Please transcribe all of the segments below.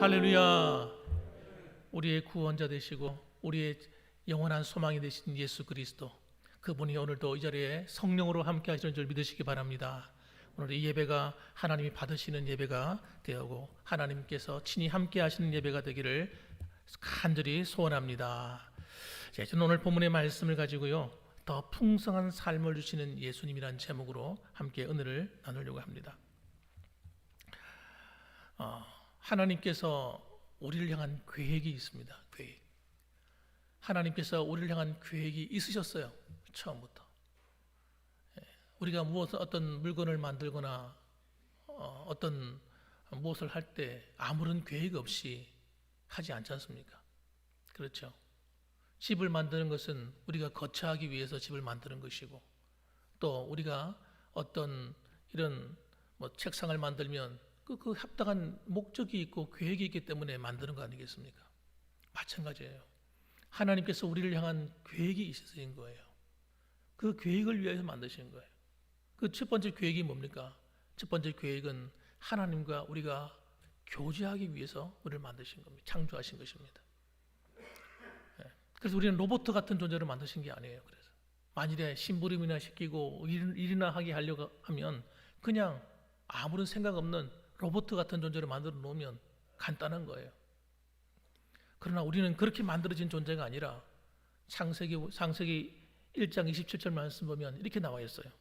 할렐루야. 우리의 구원자 되시고 우리의 영원한 소망이 되신 예수 그리스도, 그분이 오늘도 이 자리에 성령으로 함께 하시는 줄 믿으시기 바랍니다. 오늘 이 예배가 하나님이 받으시는 예배가 되고 하나님께서 친히 함께 하시는 예배가 되기를 간절히 소원합니다. 저는 오늘 본문의 말씀을 가지고요, 더 풍성한 삶을 주시는 예수님이라는 제목으로 함께 은혜를 나누려고 합니다. 하나님께서 우리를 향한 계획이 있습니다. 계획. 하나님께서 우리를 향한 계획이 있으셨어요. 처음부터. 우리가 어떤 물건을 만들거나 어떤 무엇을 할 때 아무런 계획 없이 하지 않지 않습니까? 그렇죠. 집을 만드는 것은 우리가 거처하기 위해서 집을 만드는 것이고, 또 우리가 어떤 이런 책상을 만들면 그 합당한 목적이 있고 계획이 있기 때문에 만드는 거 아니겠습니까? 마찬가지예요. 하나님께서 우리를 향한 계획이 있으신 거예요. 그 계획을 위해서 만드신 거예요. 그 첫 번째 계획이 뭡니까? 첫 번째 계획은 하나님과 우리가 교제하기 위해서 우리를 만드신 겁니다. 창조하신 것입니다. 그래서 우리는 로봇 같은 존재를 만드신 게 아니에요. 그래서 만일에 심부름이나 시키고 일이나 하게 하려고 하면 그냥 아무런 생각 없는 로봇 같은 존재를 만들어 놓으면 간단한 거예요. 그러나 우리는 그렇게 만들어진 존재가 아니라 창세기 1장 27절 말씀 보면 이렇게 나와 있어요.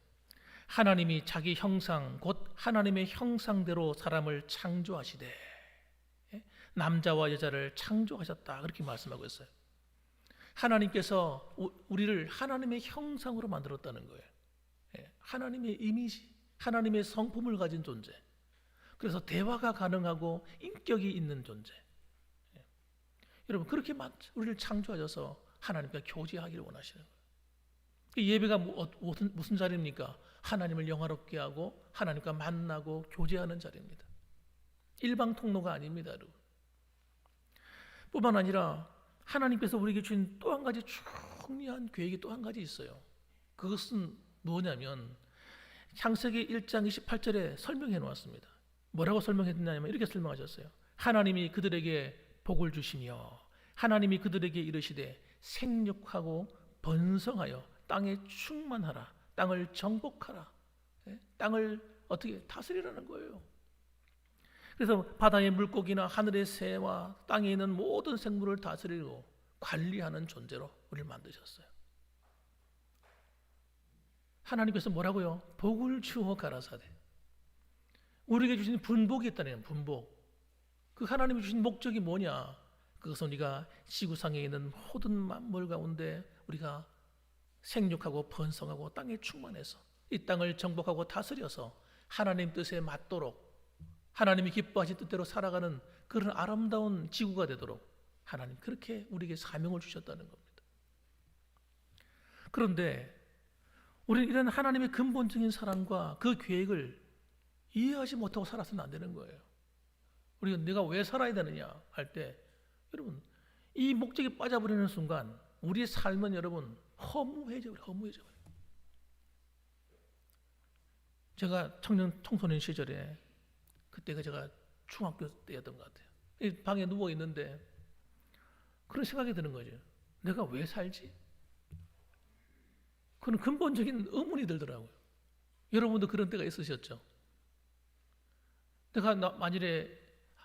하나님이 자기 형상 곧 하나님의 형상대로 사람을 창조하시되 남자와 여자를 창조하셨다, 그렇게 말씀하고 있어요. 하나님께서 우리를 하나님의 형상으로 만들었다는 거예요. 하나님의 이미지, 하나님의 성품을 가진 존재. 그래서 대화가 가능하고 인격이 있는 존재. 여러분, 그렇게 우리를 창조하셔서 하나님과 교제하기를 원하시는 거예요. 예배가 무슨 자리입니까? 하나님을 영화롭게 하고 하나님과 만나고 교제하는 자리입니다. 일방 통로가 아닙니다, 여러분. 뿐만 아니라 하나님께서 우리에게 주신 또 한 가지 중요한 계획이 또 한 가지 있어요. 그것은 뭐냐면 창세기 1장 28절에 설명해 놓았습니다. 뭐라고 설명했냐면 이렇게 설명하셨어요. 하나님이 그들에게 복을 주시며 하나님이 그들에게 이르시되 생육하고 번성하여 땅에 충만하라, 땅을 정복하라. 땅을 어떻게 다스리라는 거예요. 그래서 바다의 물고기나 하늘의 새와 땅에 있는 모든 생물을 다스리고 관리하는 존재로 우리를 만드셨어요. 하나님께서 뭐라고요? 복을 주어 가라사대. 우리에게 주신 분복이 있다는, 분복. 그 하나님이 주신 목적이 뭐냐? 그것은 우리가 지구상에 있는 모든 만물 가운데 우리가 생육하고 번성하고 땅에 충만해서 이 땅을 정복하고 다스려서 하나님 뜻에 맞도록, 하나님이 기뻐하신 뜻대로 살아가는 그런 아름다운 지구가 되도록 하나님 그렇게 우리에게 사명을 주셨다는 겁니다. 그런데 우리는 이런 하나님의 근본적인 사랑과 그 계획을 이해하지 못하고 살아서는 안 되는 거예요. 우리가 내가 왜 살아야 되느냐 할 때, 여러분, 이 목적에 빠져버리는 순간 우리의 삶은 여러분 허무해져 버려요. 제가 청소년 시절에, 그때가 제가 중학교 때였던 것 같아요. 이 방에 누워 있는데 그런 생각이 드는 거죠. 내가 왜 살지? 그런 근본적인 의문이 들더라고요. 여러분도 그런 때가 있으셨죠? 내가 만일에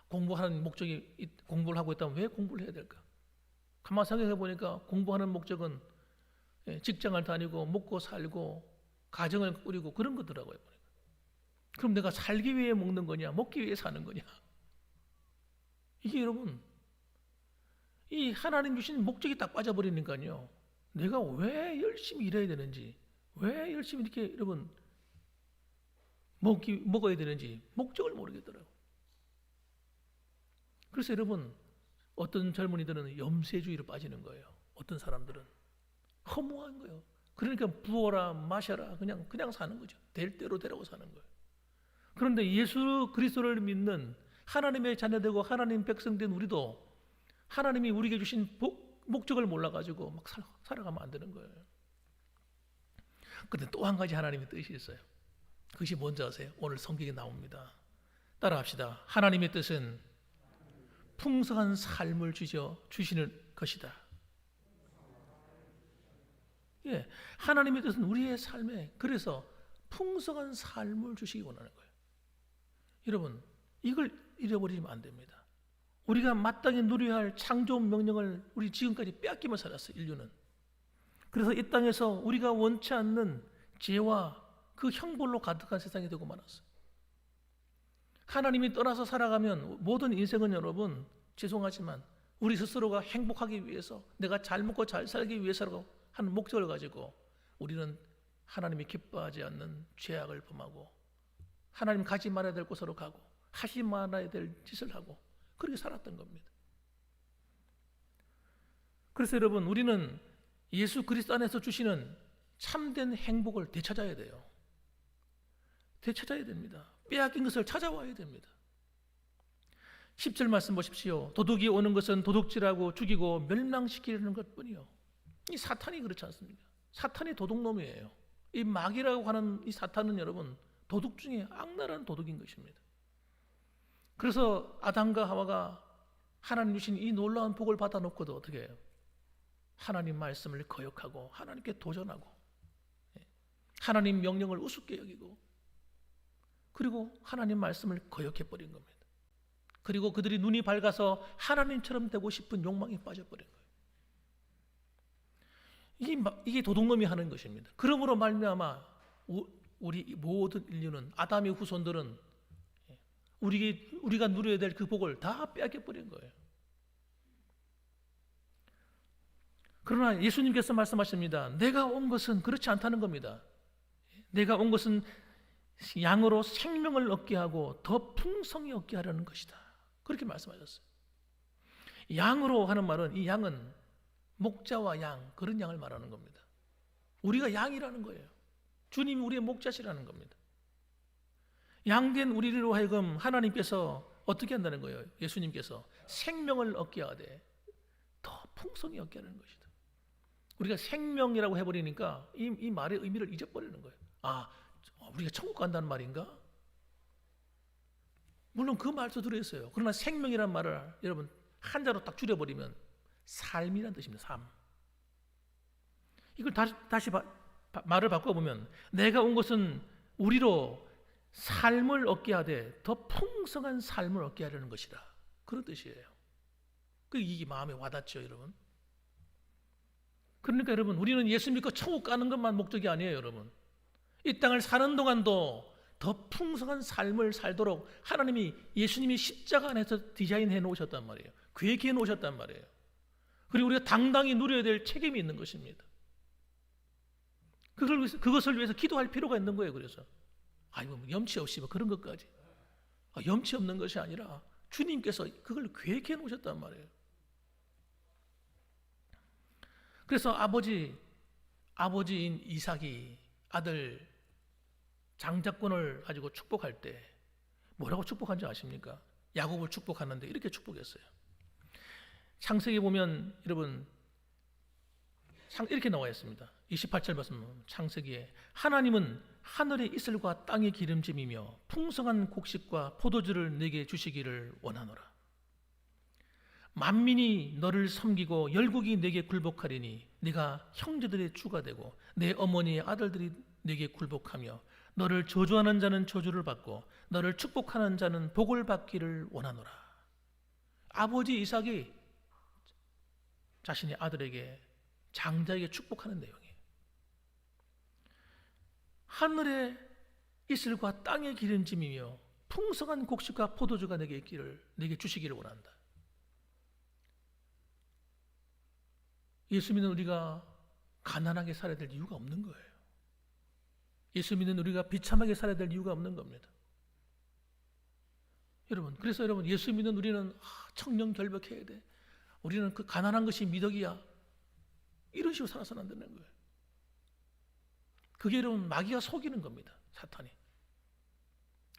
공부하는 목적이, 공부를 하고 있다면 왜 공부를 해야 될까? 가만 생각해 보니까 공부하는 목적은 직장을 다니고 먹고 살고 가정을 꾸리고 그런 거더라고요. 그럼 내가 살기 위해 먹는 거냐, 먹기 위해 사는 거냐? 이게 여러분, 이 하나님 주신 목적이 딱 빠져버리니까요, 내가 왜 열심히 일해야 되는지, 왜 열심히 이렇게 여러분 먹어야 되는지 목적을 모르겠더라고요. 그래서 여러분, 어떤 젊은이들은 염세주의로 빠지는 거예요. 어떤 사람들은 허무한 거예요. 그러니까 부어라 마셔라 그냥 사는 거죠. 될 대로 되라고 사는 거예요. 그런데 예수 그리스도를 믿는 하나님의 자녀되고 하나님 백성된 우리도 하나님이 우리에게 주신 목적을 몰라가지고 막 살아가면 안 되는 거예요. 그런데 또 한 가지 하나님의 뜻이 있어요. 그것이 뭔지 아세요? 오늘 성경에 나옵니다. 따라합시다. 하나님의 뜻은 풍성한 삶을 주시는 것이다. 예, 하나님의 뜻은 우리의 삶에 그래서 풍성한 삶을 주시기 원하는 거예요. 여러분, 이걸 잃어버리면 안 됩니다. 우리가 마땅히 누려야 할 창조 명령을 우리 지금까지 빼앗기며 살았어요, 인류는. 그래서 이 땅에서 우리가 원치 않는 죄와 그 형벌로 가득한 세상이 되고 말았어요. 하나님이 떠나서 살아가면 모든 인생은 여러분, 죄송하지만 우리 스스로가 행복하기 위해서, 내가 잘 먹고 잘 살기 위해서라고 하는 목적을 가지고 우리는 하나님이 기뻐하지 않는 죄악을 범하고 하나님 가지 말아야 될 곳으로 가고 하지 말아야 될 짓을 하고 그렇게 살았던 겁니다. 그래서 여러분, 우리는 예수 그리스도 안에서 주시는 참된 행복을 되찾아야 돼요. 되찾아야 됩니다. 빼앗긴 것을 찾아와야 됩니다. 10절 말씀 보십시오. 도둑이 오는 것은 도둑질하고 죽이고 멸망시키려는 것뿐이요. 이 사탄이 그렇지 않습니까? 사탄이 도둑놈이에요. 이 마귀라고 하는 이 사탄은 여러분, 도둑 중에 악랄한 도둑인 것입니다. 그래서 아담과 하와가 하나님 주신 이 놀라운 복을 받아놓고도 어떻게 해요? 하나님 말씀을 거역하고 하나님께 도전하고 하나님 명령을 우습게 여기고 그리고 하나님 말씀을 거역해버린 겁니다. 그리고 그들이 눈이 밝아서 하나님처럼 되고 싶은 욕망에 빠져버린 거예요. 이게 도둑놈이 하는 것입니다. 그러므로 말미암아 우리 모든 인류는, 아담의 후손들은 우리가 누려야 될 그 복을 다 빼앗겨버린 거예요. 그러나 예수님께서 말씀하십니다. 내가 온 것은 그렇지 않다는 겁니다. 내가 온 것은 양으로 생명을 얻게 하고 더 풍성히 얻게 하려는 것이다. 그렇게 말씀하셨어요. 양으로 하는 말은, 이 양은 목자와 양, 그런 양을 말하는 겁니다. 우리가 양이라는 거예요. 주님이 우리의 목자시라는 겁니다. 양된 우리로 하여금 하나님께서 어떻게 한다는 거예요? 예수님께서 생명을 얻게 하되 더 풍성히 얻게 하는 것이다. 우리가 생명이라고 해버리니까 이 말의 의미를 잊어버리는 거예요. 아, 우리가 천국 간다는 말인가? 물론 그 말도 들어있어요. 그러나 생명이라는 말을 여러분 한자로 딱 줄여버리면 삶이라는 뜻입니다. 삶. 이걸 다시 말을 바꿔보면, 내가 온 것은 우리로 삶을 얻게 하되 더 풍성한 삶을 얻게 하려는 것이다. 그런 뜻이에요. 이게 마음에 와닿죠, 여러분. 그러니까 여러분, 우리는 예수 믿고 천국 가는 것만 목적이 아니에요, 여러분. 이 땅을 사는 동안도 더 풍성한 삶을 살도록 하나님이, 예수님이 십자가 안에서 디자인해 놓으셨단 말이에요. 계획해 놓으셨단 말이에요. 그리고 우리가 당당히 누려야 될 책임이 있는 것입니다. 그것을 위해서 기도할 필요가 있는 거예요. 그래서 염치 없이 그런 것까지, 염치 없는 것이 아니라 주님께서 그걸 계획해 놓으셨단 말이에요. 그래서 아버지인 이삭이 아들 장자권을 가지고 축복할 때 뭐라고 축복한지 아십니까? 야곱을 축복하는데 이렇게 축복했어요. 창세기 보면 여러분 이렇게 나와 있습니다. 28절 말씀, 창세기에 하나님은 하늘의 이슬과 땅의 기름짐이며 풍성한 곡식과 포도주를 내게 주시기를 원하노라. 만민이 너를 섬기고 열국이 내게 굴복하리니 네가 형제들의 주가 되고 내 어머니의 아들들이 내게 굴복하며 너를 저주하는 자는 저주를 받고 너를 축복하는 자는 복을 받기를 원하노라. 아버지 이삭이 자신의 아들에게, 장자에게 축복하는 내용이에요. 하늘의 이슬과 땅의 기름짐이며 풍성한 곡식과 포도주가 내게 주시기를 원한다. 예수 믿는 우리가 가난하게 살아야 될 이유가 없는 거예요. 예수 믿는 우리가 비참하게 살아야 될 이유가 없는 겁니다. 그래서 여러분, 예수 믿는 우리는 청렴결백해야 돼. 우리는 그 가난한 것이 미덕이야. 이런 식으로 살아서는 안 되는 거예요. 그게 여러분 마귀가 속이는 겁니다. 사탄이.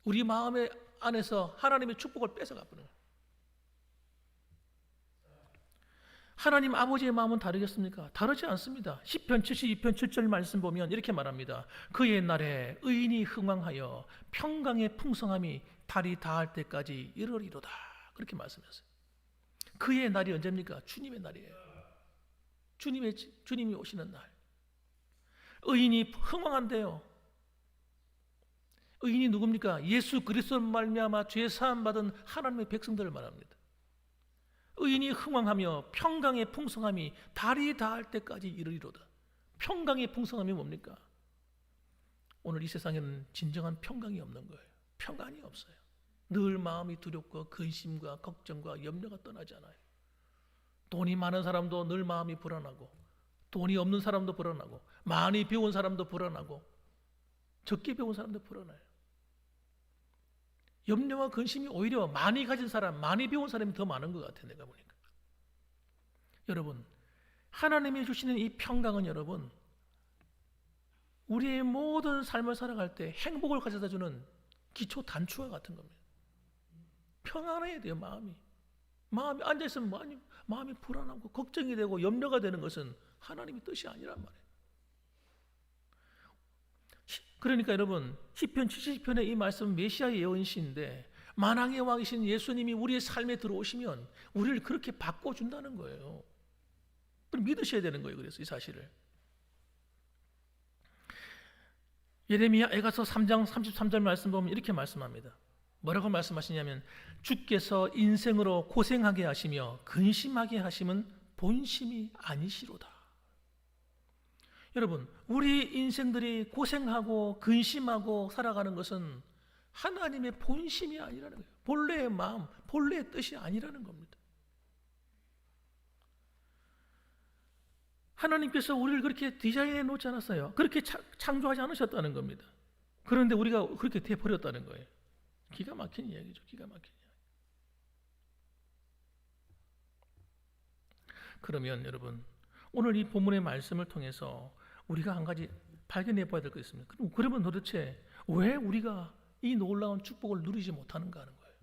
우리 마음의 안에서 하나님의 축복을 뺏어가버려요. 하나님 아버지의 마음은 다르겠습니까? 다르지 않습니다. 시편 72편 7절 말씀 보면 이렇게 말합니다. 그의 날에 의인이 흥왕하여 평강의 풍성함이 달이 닿을 때까지 이르리로다. 그렇게 말씀하셨어요. 그의 날이 언제입니까? 주님의 날이에요. 주님이 오시는 날. 의인이 흥왕한대요. 의인이 누굽니까? 예수 그리스도 말미암아 죄 사함 받은 하나님의 백성들을 말합니다. 의인이 흥왕하며 평강의 풍성함이 달이 닿을 때까지 이르리로다. 평강의 풍성함이 뭡니까? 오늘 이 세상에는 진정한 평강이 없는 거예요. 평안이 없어요. 늘 마음이 두렵고 근심과 걱정과 염려가 떠나지 않아요. 돈이 많은 사람도 늘 마음이 불안하고, 돈이 없는 사람도 불안하고, 많이 배운 사람도 불안하고, 적게 배운 사람도 불안해요. 염려와 근심이 오히려 많이 가진 사람, 많이 배운 사람이 더 많은 것 같아요. 내가 보니까. 여러분, 하나님이 주시는 이 평강은 여러분, 우리의 모든 삶을 살아갈 때 행복을 가져다 주는 기초 단추와 같은 겁니다. 평안해야 돼요. 마음이 앉아있으면 마음이 불안하고 걱정이 되고 염려가 되는 것은 하나님의 뜻이 아니란 말이에요. 그러니까 여러분, 시편 70편의 이 말씀은 메시아의 예언시인데, 만왕의 왕이신 예수님이 우리의 삶에 들어오시면 우리를 그렇게 바꿔준다는 거예요. 그럼 믿으셔야 되는 거예요. 그래서 이 사실을. 예레미야 에가서 3장 33절 말씀 보면 이렇게 말씀합니다. 뭐라고 말씀하시냐면, 주께서 인생으로 고생하게 하시며 근심하게 하심은 본심이 아니시로다. 여러분, 우리 인생들이 고생하고 근심하고 살아가는 것은 하나님의 본심이 아니라는 거예요. 본래의 마음, 본래의 뜻이 아니라는 겁니다. 하나님께서 우리를 그렇게 디자인해 놓지 않았어요. 그렇게 창조하지 않으셨다는 겁니다. 그런데 우리가 그렇게 돼버렸다는 거예요. 기가 막힌 이야기죠. 기가 막힌 이야기. 그러면 여러분, 오늘 이 본문의 말씀을 통해서 우리가 한 가지 발견해 봐야 될 것 있습니다. 그러면 도대체 왜 우리가 이 놀라운 축복을 누리지 못하는가 하는 거예요.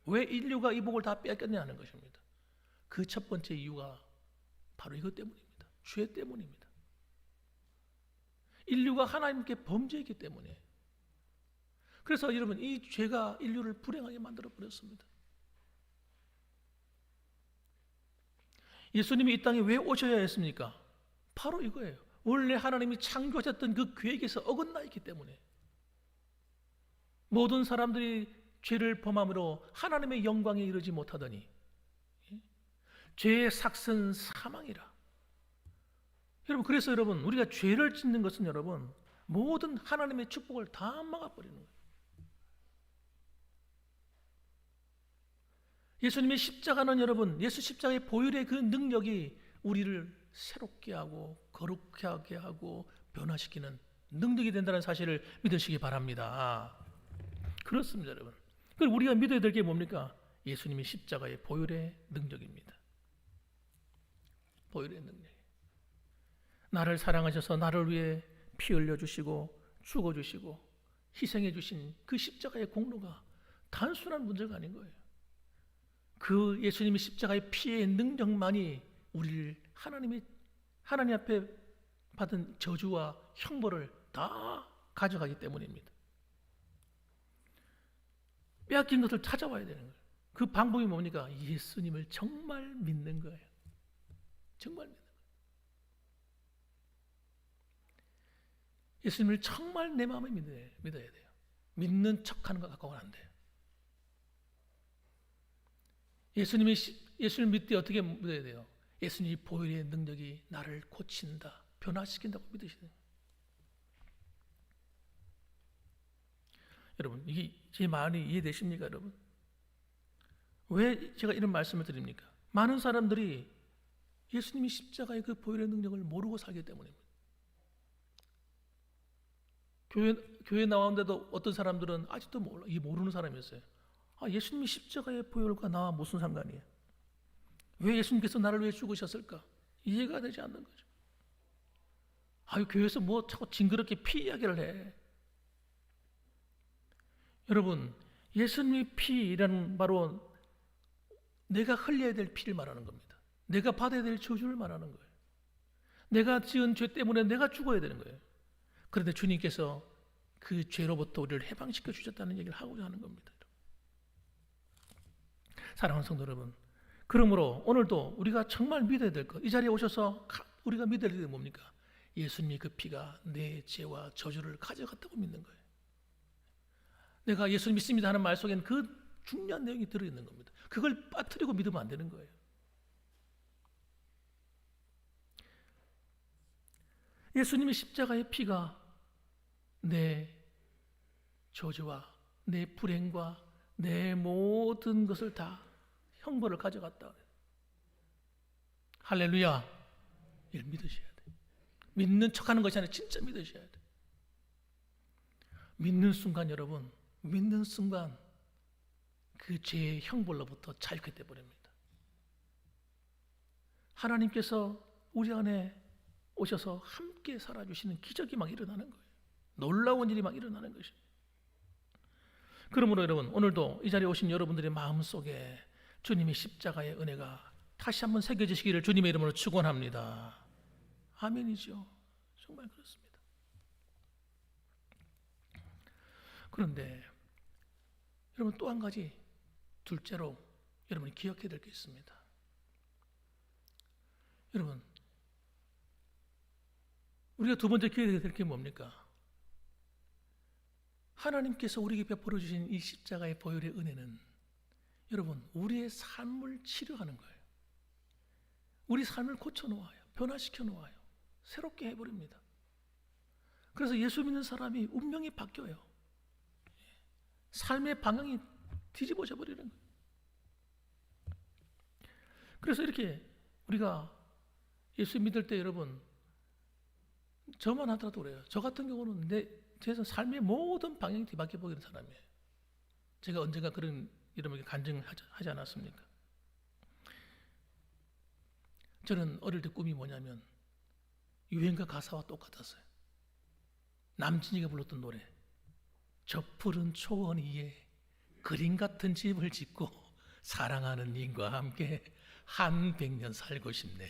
왜 인류가 이 복을 다 뺏겼냐 하는 것입니다. 그 첫 번째 이유가 바로 이것 때문입니다. 죄 때문입니다. 인류가 하나님께 범죄했기 때문에. 그래서 여러분, 이 죄가 인류를 불행하게 만들어 버렸습니다. 예수님이 이 땅에 왜 오셔야 했습니까? 바로 이거예요. 원래 하나님이 창조하셨던 그 계획에서 어긋나 있기 때문에. 모든 사람들이 죄를 범함으로 하나님의 영광에 이르지 못하더니 죄의 삭은 사망이라. 여러분, 그래서 여러분, 우리가 죄를 짓는 것은 여러분, 모든 하나님의 축복을 다 막아버리는 거예요. 예수님의 십자가는 여러분, 예수 십자가의 보혈의 그 능력이 우리를 새롭게 하고 거룩하게 하고 변화시키는 능력이 된다는 사실을 믿으시기 바랍니다. 그렇습니다, 여러분. 그리고 우리가 믿어야 될 게 뭡니까? 예수님의 십자가의 보혈의 능력입니다. 보혈의 능력. 나를 사랑하셔서 나를 위해 피 흘려주시고 죽어주시고 희생해주신 그 십자가의 공로가 단순한 문제가 아닌 거예요. 그 예수님의 십자가의 피의 능력만이 우리를 하나님 앞에 받은 저주와 형벌을 다 가져가기 때문입니다. 빼앗긴 것을 찾아와야 되는 거예요. 그 방법이 뭡니까? 예수님을 정말 믿는 거예요. 정말 믿는 거예요. 예수님을 정말 내 마음에 믿어야 돼요. 믿는 척하는 것 갖고는 안 돼요. 예수님을 믿을 때 어떻게 믿어야 돼요? 예수님이 보혈의 능력이 나를 고친다, 변화시킨다고 믿으시는 거예요. 여러분, 이게 제 말이 이해되십니까, 여러분? 왜 제가 이런 말씀을 드립니까? 많은 사람들이 예수님이 십자가의 그 보혈의 능력을 모르고 살기 때문입니다. 교회 나왔는데도 어떤 사람들은 아직도 몰라, 이게 모르는 사람이었어요. 예수님이 십자가의 보혈과 나와 무슨 상관이에요? 왜 예수님께서 나를 위해 죽으셨을까? 이해가 되지 않는 거죠. 교회에서 뭐 자꾸 징그럽게 피 이야기를 해. 여러분, 예수님의 피라는 바로 내가 흘려야 될 피를 말하는 겁니다. 내가 받아야 될 저주를 말하는 거예요. 내가 지은 죄 때문에 내가 죽어야 되는 거예요. 그런데 주님께서 그 죄로부터 우리를 해방시켜 주셨다는 얘기를 하고자 하는 겁니다. 사랑하는 성도 여러분, 그러므로 오늘도 우리가 정말 믿어야 될 것, 이 자리에 오셔서 우리가 믿어야 될 게 뭡니까? 예수님의 그 피가 내 죄와 저주를 가져갔다고 믿는 거예요. 내가 예수 믿습니다 하는 말 속에는 그 중요한 내용이 들어있는 겁니다. 그걸 빠뜨리고 믿으면 안 되는 거예요. 예수님의 십자가의 피가 내 저주와 내 불행과 내 모든 것을 다 형벌을 가져갔다. 할렐루야. 이걸 믿으셔야 돼. 믿는 척하는 것이 아니라 진짜 믿으셔야 돼. 믿는 순간 여러분, 믿는 순간 그 죄의 형벌로부터 자유케 되어버립니다. 하나님께서 우리 안에 오셔서 함께 살아주시는 기적이 막 일어나는 거예요. 놀라운 일이 막 일어나는 것입니다. 그러므로 여러분, 오늘도 이 자리에 오신 여러분들의 마음속에 주님의 십자가의 은혜가 다시 한번 새겨지시기를 주님의 이름으로 축원합니다. 아멘이죠. 정말 그렇습니다. 그런데 여러분, 또 한 가지 둘째로 여러분이 기억해야 될 게 있습니다. 여러분, 우리가 두 번째 기억해야 될 게 뭡니까? 하나님께서 우리에게 베풀어 주신 이 십자가의 보혈의 은혜는 여러분, 우리의 삶을 치료하는 거예요. 우리 삶을 고쳐놓아요. 변화시켜 놓아요. 새롭게 해버립니다. 그래서 예수 믿는 사람이 운명이 바뀌어요. 삶의 방향이 뒤집어져 버리는 거예요. 그래서 이렇게 우리가 예수 믿을 때 여러분, 저만 하더라도 그래요. 저 같은 경우는 제 삶의 모든 방향이 뒤바뀌어 버리는 사람이에요. 제가 언젠가 그런 여러분에게 간증하지 않았습니까? 저는 어릴 때 꿈이 뭐냐면 유행가 가사와 똑같았어요. 남진이가 불렀던 노래, 저 푸른 초원 위에 그림 같은 집을 짓고 사랑하는 님과 함께 한 100년 살고 싶네.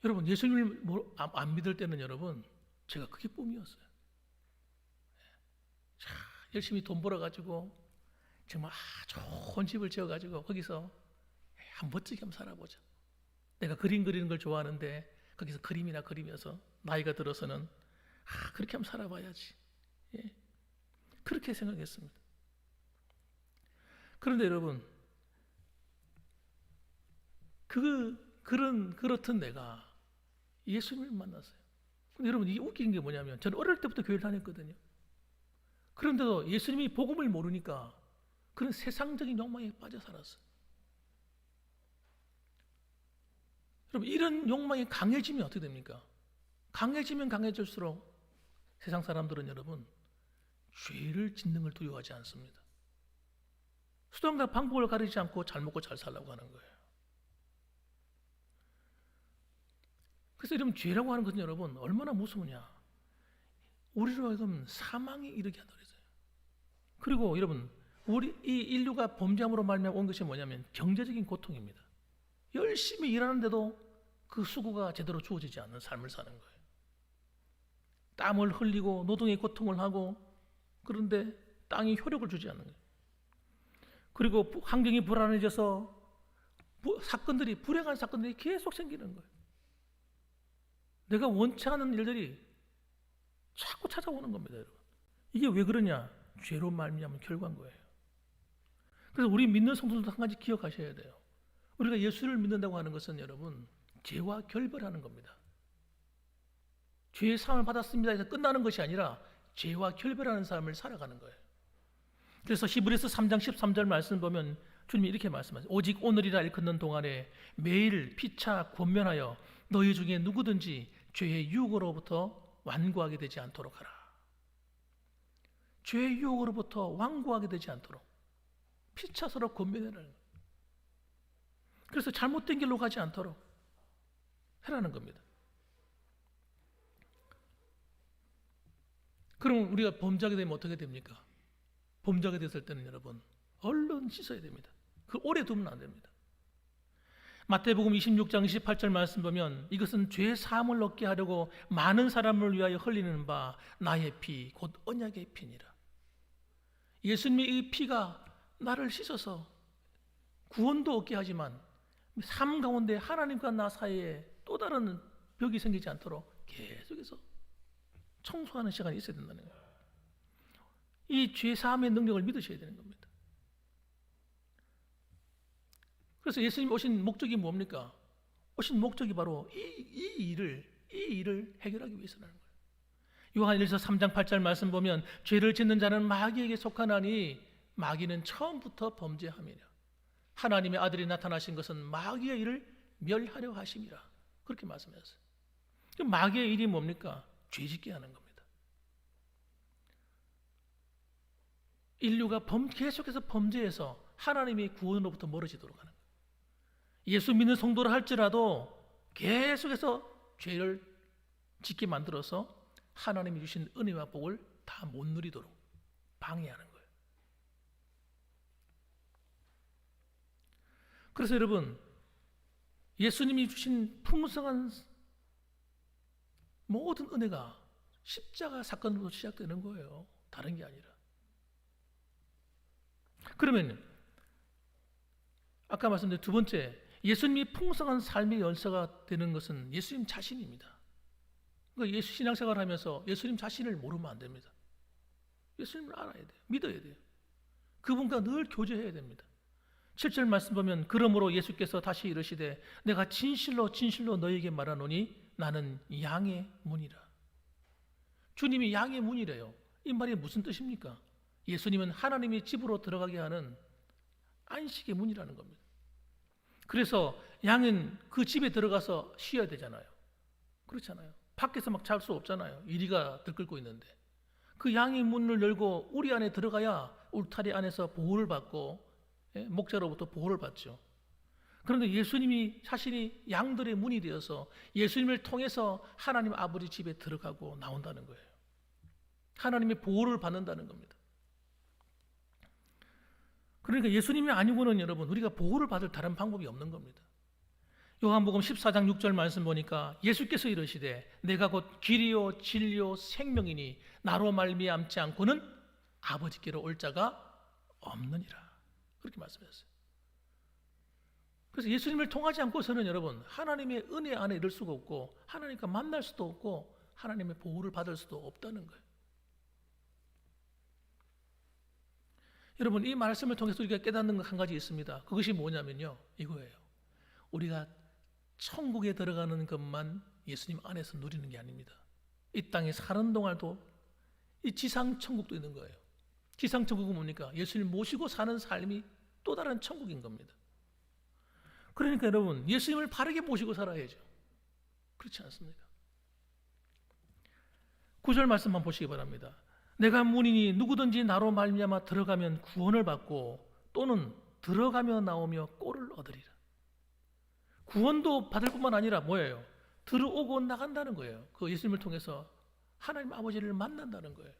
여러분, 예수님을 안 믿을 때는 여러분, 제가 그게 꿈이었어요. 자, 열심히 돈 벌어가지고 정말 좋은 집을 지어가지고 거기서 멋지게 한번 살아보자. 내가 그림 그리는 걸 좋아하는데 거기서 그림이나 그리면서 나이가 들어서는 그렇게 한번 살아봐야지. 예. 그렇게 생각했습니다. 그런데 여러분, 그렇던 내가 예수님을 만났어요. 근데 여러분, 이게 웃긴 게 뭐냐면 저는 어릴 때부터 교회를 다녔거든요. 그런데도 예수님이 복음을 모르니까 그런 세상적인 욕망에 빠져 살았어요. 여러분, 이런 욕망이 강해지면 어떻게 됩니까? 강해지면 강해질수록 세상 사람들은 여러분, 죄를 짓는 걸 두려워하지 않습니다. 수단과 방법을 가리지 않고 잘 먹고 잘 살라고 하는 거예요. 그래서 이러면 죄라고 하는 것은 여러분 얼마나 무서우냐. 우리로 하여금 사망에 이르게 한다 그랬어요. 그리고 여러분, 우리 이 인류가 범죄함으로 말미암아 온 것이 뭐냐면 경제적인 고통입니다. 열심히 일하는데도 그 수고가 제대로 주어지지 않는 삶을 사는 거예요. 땀을 흘리고 노동의 고통을 하고, 그런데 땅이 효력을 주지 않는 거예요. 그리고 환경이 불안해져서 불행한 사건들이 계속 생기는 거예요. 내가 원치 않은 일들이 자꾸 찾아오는 겁니다, 여러분. 이게 왜 그러냐? 죄로 말미암은 결과인 거예요. 그래서 우리 믿는 성도들도 한 가지 기억하셔야 돼요. 우리가 예수를 믿는다고 하는 것은 여러분, 죄와 결별하는 겁니다. 죄의 사함을 받았습니다 해서 끝나는 것이 아니라 죄와 결별하는 삶을 살아가는 거예요. 그래서 히브리서 3장 13절 말씀 보면 주님이 이렇게 말씀하세요. 오직 오늘이라 일컫는 동안에 매일 피차 권면하여 너희 중에 누구든지 죄의 유혹으로부터 완고하게 되지 않도록 하라. 죄의 유혹으로부터 완고하게 되지 않도록 피차 서로 권면하라는 거예요. 그래서 잘못된 길로 가지 않도록 해라는 겁니다. 그럼 우리가 범죄하게 되면 어떻게 됩니까? 범죄하게 됐을 때는 여러분, 얼른 씻어야 됩니다. 그 오래 두면 안 됩니다. 마태복음 26장 28절 말씀 보면 이것은 죄 사함을 얻게 하려고 많은 사람을 위하여 흘리는 바 나의 피 곧 언약의 피니라. 예수님의 이 피가 나를 씻어서 구원도 얻게 하지만 삶 가운데 하나님과 나 사이에 또 다른 벽이 생기지 않도록 계속해서 청소하는 시간이 있어야 된다는 거예요. 이 죄사함의 능력을 믿으셔야 되는 겁니다. 그래서 예수님 오신 목적이 뭡니까? 오신 목적이 바로 이 일을 해결하기 위해서라는 거예요. 요한일서 3장 8절 말씀 보면 죄를 짓는 자는 마귀에게 속하나니 마귀는 처음부터 범죄함이냐. 하나님의 아들이 나타나신 것은 마귀의 일을 멸하려 하심이라. 그렇게 말씀하셨어요. 마귀의 일이 뭡니까? 죄짓게 하는 겁니다. 인류가 계속해서 범죄해서 하나님의 구원으로부터 멀어지도록 하는 거예요. 예수 믿는 성도를 할지라도 계속해서 죄를 짓게 만들어서 하나님이 주신 은혜와 복을 다 못 누리도록 방해하는 거예요. 그래서 여러분, 예수님이 주신 풍성한 모든 은혜가 십자가 사건으로 시작되는 거예요. 다른 게 아니라. 그러면 아까 말씀드린 두 번째, 예수님이 풍성한 삶의 열쇠가 되는 것은 예수님 자신입니다. 그러니까 예수 신앙생활을 하면서 예수님 자신을 모르면 안 됩니다. 예수님을 알아야 돼요. 믿어야 돼요. 그분과 늘 교제해야 됩니다. 7절 말씀 보면 그러므로 예수께서 다시 이르시되 내가 진실로 진실로 너에게 말하노니 나는 양의 문이라. 주님이 양의 문이래요. 이 말이 무슨 뜻입니까? 예수님은 하나님의 집으로 들어가게 하는 안식의 문이라는 겁니다. 그래서 양은 그 집에 들어가서 쉬어야 되잖아요. 그렇잖아요. 밖에서 막 잘 수 없잖아요. 이리가 들끓고 있는데. 그 양의 문을 열고 우리 안에 들어가야 울타리 안에서 보호를 받고 목자로부터 보호를 받죠. 그런데 예수님이 자신이 양들의 문이 되어서 예수님을 통해서 하나님 아버지 집에 들어가고 나온다는 거예요. 하나님의 보호를 받는다는 겁니다. 그러니까 예수님이 아니고는 여러분 우리가 보호를 받을 다른 방법이 없는 겁니다. 요한복음 14장 6절 말씀 보니까 예수께서 이르시되 내가 곧 길이요 진리요 생명이니 나로 말미암지 않고는 아버지께로 올 자가 없느니라. 그렇게 말씀하셨어요. 그래서 예수님을 통하지 않고서는 여러분 하나님의 은혜 안에 이를 수가 없고 하나님과 만날 수도 없고 하나님의 보호를 받을 수도 없다는 거예요. 여러분 이 말씀을 통해서 우리가 깨닫는 것 한 가지 있습니다. 그것이 뭐냐면요, 이거예요. 우리가 천국에 들어가는 것만 예수님 안에서 누리는 게 아닙니다. 이 땅에 사는 동안도 이 지상 천국도 있는 거예요. 지상 천국은 뭡니까? 예수님 모시고 사는 삶이 또 다른 천국인 겁니다. 그러니까 여러분 예수님을 바르게 모시고 살아야죠. 그렇지 않습니까? 9절 말씀만 보시기 바랍니다. 내가 문이니 누구든지 나로 말미암아 들어가면 구원을 받고 또는 들어가며 나오며 꼴을 얻으리라. 구원도 받을 뿐만 아니라 뭐예요? 들어오고 나간다는 거예요. 그 예수님을 통해서 하나님 아버지를 만난다는 거예요.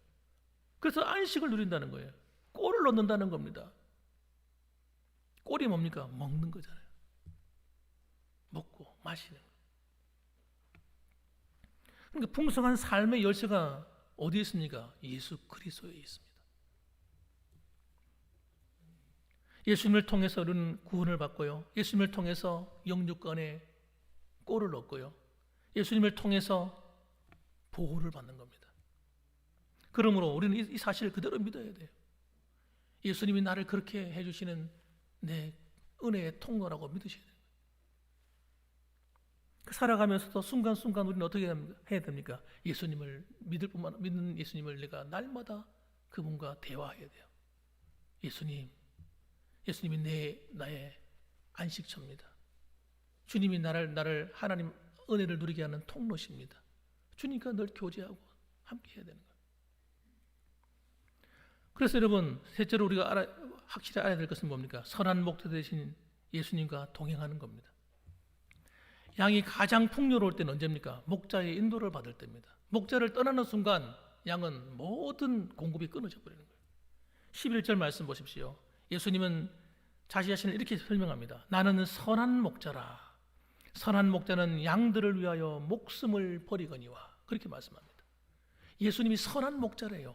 그래서 안식을 누린다는 거예요. 꼴을 얻는다는 겁니다. 꼴이 뭡니까? 먹는 거잖아요. 먹고 마시는 거. 그러니까 풍성한 삶의 열쇠가 어디에 있습니까? 예수 그리스도에 있습니다. 예수님을 통해서 우리는 구원을 받고요. 예수님을 통해서 영육간에 꼴을 얻고요. 예수님을 통해서 보호를 받는 겁니다. 그러므로 우리는 이 사실을 그대로 믿어야 돼요. 예수님이 나를 그렇게 해주시는 내 은혜의 통로라고 믿으셔야 돼요. 살아가면서도 순간순간 우리는 어떻게 해야 됩니까? 예수님을 믿는 예수님을 내가 날마다 그분과 대화해야 돼요. 예수님이 나의 안식처입니다. 주님이 나를 하나님 은혜를 누리게 하는 통로십니다. 주님과 늘 교제하고 함께 해야 되는 거예요. 그래서 여러분 셋째로 우리가 확실히 알아야 될 것은 뭡니까? 선한 목자 되신 예수님과 동행하는 겁니다. 양이 가장 풍요로울 때는 언제입니까? 목자의 인도를 받을 때입니다. 목자를 떠나는 순간 양은 모든 공급이 끊어져 버리는 거예요. 11절 말씀 보십시오. 예수님은 자신 자신을 이렇게 설명합니다. 나는 선한 목자라. 선한 목자는 양들을 위하여 목숨을 버리거니와. 그렇게 말씀합니다. 예수님이 선한 목자래요.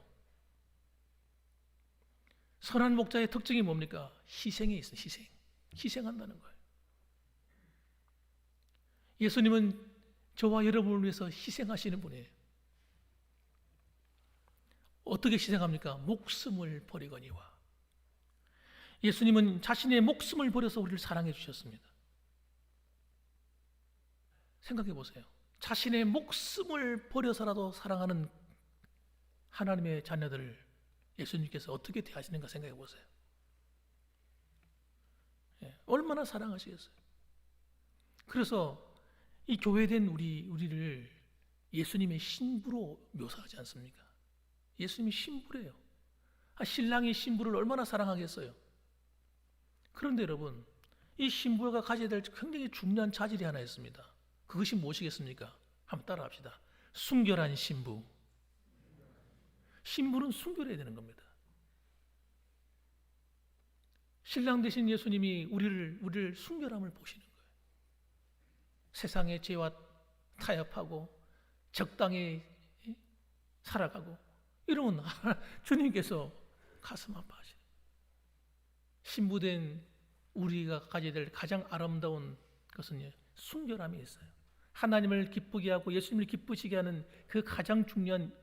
선한 목자의 특징이 뭡니까? 희생에 있어요. 희생. 희생한다는 거예요. 예수님은 저와 여러분을 위해서 희생하시는 분이에요. 어떻게 희생합니까? 목숨을 버리거니와. 예수님은 자신의 목숨을 버려서 우리를 사랑해 주셨습니다. 생각해 보세요. 자신의 목숨을 버려서라도 사랑하는 하나님의 자녀들을 예수님께서 어떻게 대하시는가 생각해 보세요. 얼마나 사랑하시겠어요. 그래서 이 교회된 우리를 예수님의 신부로 묘사하지 않습니까? 예수님이 신부래요. 신랑이 신부를 얼마나 사랑하겠어요. 그런데 여러분, 이 신부가 가져야 될 굉장히 중요한 자질이 하나 있습니다. 그것이 무엇이겠습니까? 한번 따라합시다. 순결한 신부. 신부는 순결해야 되는 겁니다. 신랑 되신 예수님이 우리를 순결함을 보시는 거예요. 세상의 죄와 타협하고 적당히 살아가고 이러면 주님께서 가슴 아파하시는, 신부된 우리가 가져야 될 가장 아름다운 것은 순결함이 있어요. 하나님을 기쁘게 하고 예수님을 기쁘시게 하는 그 가장 중요한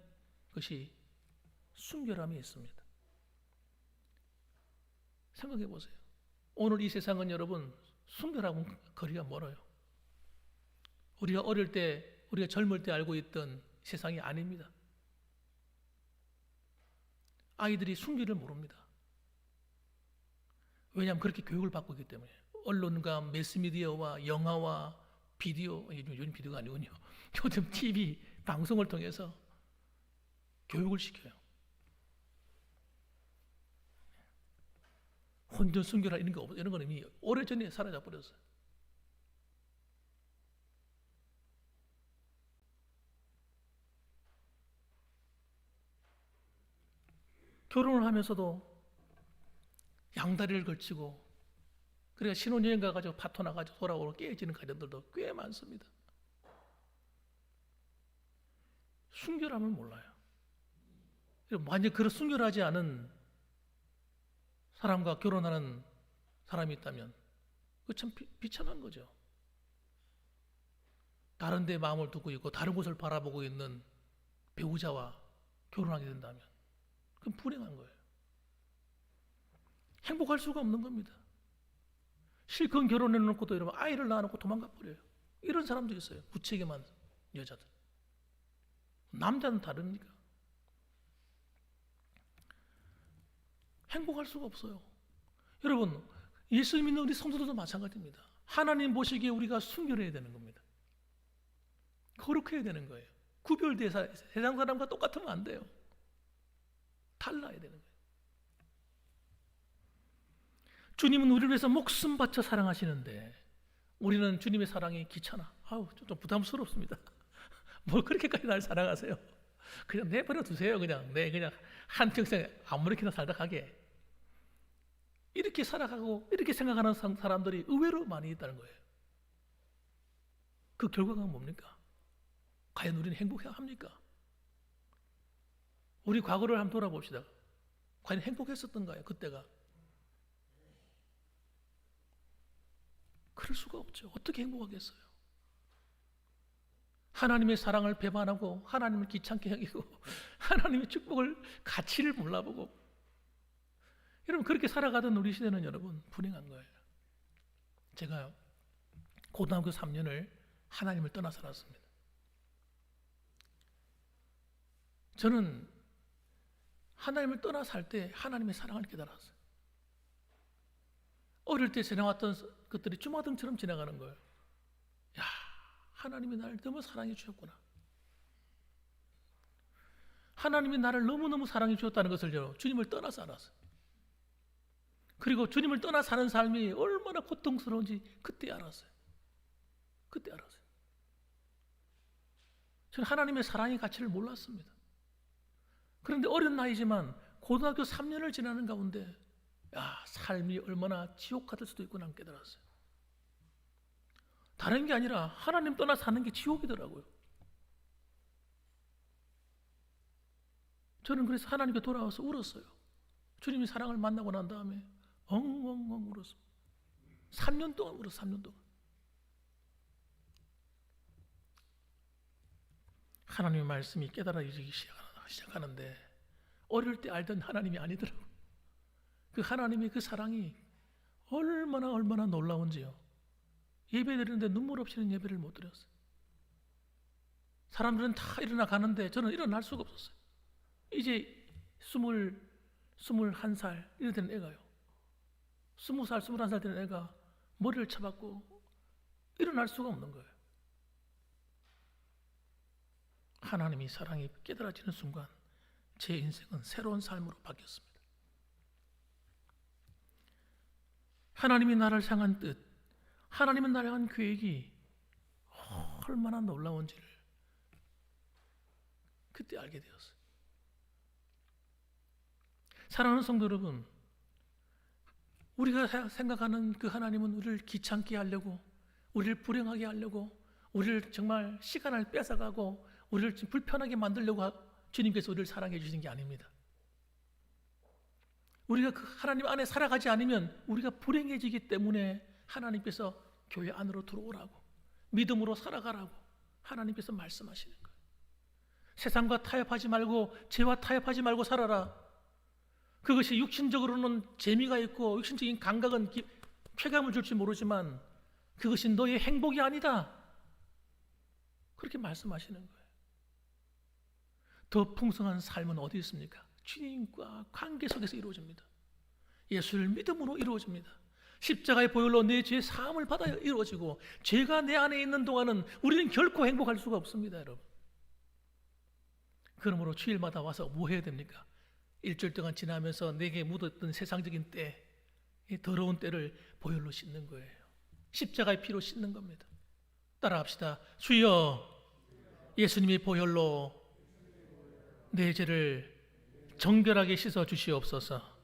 것이 순결함이 있습니다. 생각해 보세요. 오늘 이 세상은 여러분 순결하고는 거리가 멀어요. 우리가 어릴 때, 우리가 젊을 때 알고 있던 세상이 아닙니다. 아이들이 순결을 모릅니다. 왜냐하면 그렇게 교육을 받고 있기 때문에. 언론과 매스미디어와 영화와 비디오, 요즘 비디오가 아니군요. 요즘 TV, 방송을 통해서 교육을 시켜요. 혼전 순결한 이런 건 이미 오래전에 사라져 버렸어요. 결혼을 하면서도 양다리를 걸치고, 그러니까 신혼여행 가가지고 파토 나가지고 돌아오고 깨어지는 가정들도 꽤 많습니다. 순결함을 몰라요. 만약 그런 순결하지 않은 사람과 결혼하는 사람이 있다면 그거 참 비참한 거죠. 다른 데 마음을 두고 있고 다른 곳을 바라보고 있는 배우자와 결혼하게 된다면 그건 불행한 거예요. 행복할 수가 없는 겁니다. 실컷 결혼해 놓고도 이러면 아이를 낳아놓고 도망가 버려요. 이런 사람도 있어요. 무책임한 여자들. 남자는 다릅니까? 행복할 수가 없어요. 여러분, 예수 믿는 우리 성도들도 마찬가지입니다. 하나님 보시기에 우리가 순결해야 되는 겁니다. 거룩해야 되는 거예요. 구별돼서 세상 사람과 똑같으면 안 돼요. 달라야 되는 거예요. 주님은 우리를 위해서 목숨 바쳐 사랑하시는데 우리는 주님의 사랑이 귀찮아. 좀 부담스럽습니다. 뭘 그렇게까지 날 사랑하세요? 그냥 내버려 두세요. 그냥 한평생 아무렇게나 살다 가게. 이렇게 살아가고 이렇게 생각하는 사람들이 의외로 많이 있다는 거예요. 그 결과가 뭡니까? 과연 우리는 행복해야 합니까? 우리 과거를 한번 돌아봅시다. 과연 행복했었던가요? 그때가? 그럴 수가 없죠. 어떻게 행복하겠어요? 하나님의 사랑을 배반하고 하나님을 귀찮게 여기고 하나님의 축복을 가치를 몰라보고, 여러분 그렇게 살아가던 우리 시대는 여러분 불행한 거예요. 제가요 고등학교 3년을 하나님을 떠나 살았습니다. 저는 하나님을 떠나 살 때 하나님의 사랑을 깨달았어요. 어릴 때 지나왔던 것들이 주마등처럼 지나가는 거예요. 야, 하나님이 나를 너무 사랑해 주셨구나. 하나님이 나를 너무너무 사랑해 주셨다는 것을 주님을 떠나서 알았어요. 그리고 주님을 떠나 사는 삶이 얼마나 고통스러운지 그때 알았어요. 그때 알았어요. 저는 하나님의 사랑의 가치를 몰랐습니다. 그런데 어린 나이지만 고등학교 3년을 지나는 가운데 삶이 얼마나 지옥 같을 수도 있구나 깨달았어요. 다른 게 아니라 하나님 떠나 사는 게 지옥이더라고요. 저는 그래서 하나님께 돌아와서 울었어요. 주님이 사랑을 만나고 난 다음에 엉엉엉 울었습니다. 3년 동안 울었어. 3년 동안. 하나님의 말씀이 깨달아지기 시작하는데 어릴 때 알던 하나님이 아니더라고. 그 하나님의 그 사랑이 얼마나 놀라운지요. 예배 드리는데 눈물 없이는 예배를 못 드렸어요. 사람들은 다 일어나 가는데 저는 일어날 수가 없었어요. 이제 21살 이런 되는 애가요. 20살, 21살 되는 애가 머리를 쳐박고 일어날 수가 없는 거예요. 하나님이 사랑이 깨달아지는 순간 제 인생은 새로운 삶으로 바뀌었습니다. 하나님이 나를 향한 뜻, 하나님은 나를 향한 계획이 얼마나 놀라운지를 그때 알게 되었어요. 사랑하는 성도 여러분, 우리가 생각하는 그 하나님은 우리를 귀찮게 하려고, 우리를 불행하게 하려고, 우리를 정말 시간을 뺏어가고 우리를 불편하게 만들려고 주님께서 우리를 사랑해 주시는 게 아닙니다. 우리가 그 하나님 안에 살아가지 않으면 우리가 불행해지기 때문에 하나님께서 교회 안으로 들어오라고, 믿음으로 살아가라고 하나님께서 말씀하시는 거예요. 세상과 타협하지 말고, 죄와 타협하지 말고 살아라. 그것이 육신적으로는 재미가 있고 육신적인 감각은 쾌감을 줄지 모르지만 그것이 너의 행복이 아니다. 그렇게 말씀하시는 거예요. 더 풍성한 삶은 어디 있습니까? 주님과 관계 속에서 이루어집니다. 예수를 믿음으로 이루어집니다. 십자가의 보혈로 내 죄의 사함을 받아 이루어지고, 죄가 내 안에 있는 동안은 우리는 결코 행복할 수가 없습니다, 여러분. 그러므로 주일마다 와서 뭐 해야 됩니까? 일주일 동안 지나면서 내게 묻었던 세상적인 때, 이 더러운 때를 보혈로 씻는 거예요. 십자가의 피로 씻는 겁니다. 따라합시다. 주여, 예수님의 보혈로 내 죄를 정결하게 씻어 주시옵소서.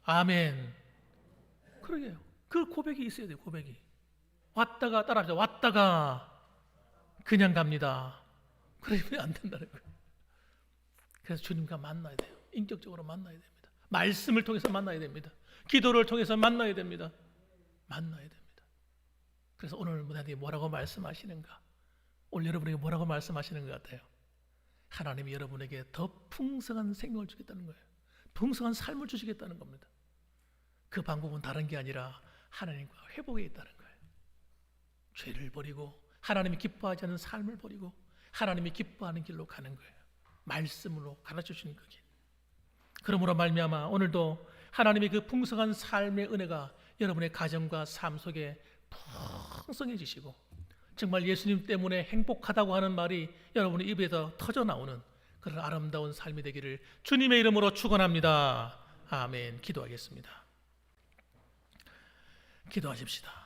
아멘. 그러게요. 그 고백이 있어야 돼요. 고백이. 왔다가, 따라합시다. 왔다가 그냥 갑니다. 그러면 안 된다는 거예요. 그래서 주님과 만나야 돼요. 인격적으로 만나야 됩니다. 말씀을 통해서 만나야 됩니다. 기도를 통해서 만나야 됩니다. 만나야 됩니다. 그래서 오늘 무단히 뭐라고 말씀하시는가? 오늘 여러분에게 뭐라고 말씀하시는 것 같아요? 하나님이 여러분에게 더 풍성한 생명을 주겠다는 거예요. 풍성한 삶을 주시겠다는 겁니다. 그 방법은 다른 게 아니라 하나님과 회복에 있다는 거예요. 죄를 버리고 하나님이 기뻐하지 않는 삶을 버리고 하나님이 기뻐하는 길로 가는 거예요. 말씀으로 가르쳐 주시는 거기. 그러므로 말미암아 오늘도 하나님의 그 풍성한 삶의 은혜가 여러분의 가정과 삶 속에 풍성해지시고, 정말 예수님 때문에 행복하다고 하는 말이 여러분의 입에서 터져 나오는 그런 아름다운 삶이 되기를 주님의 이름으로 축원합니다. 아멘. 기도하겠습니다. 기도하십시다.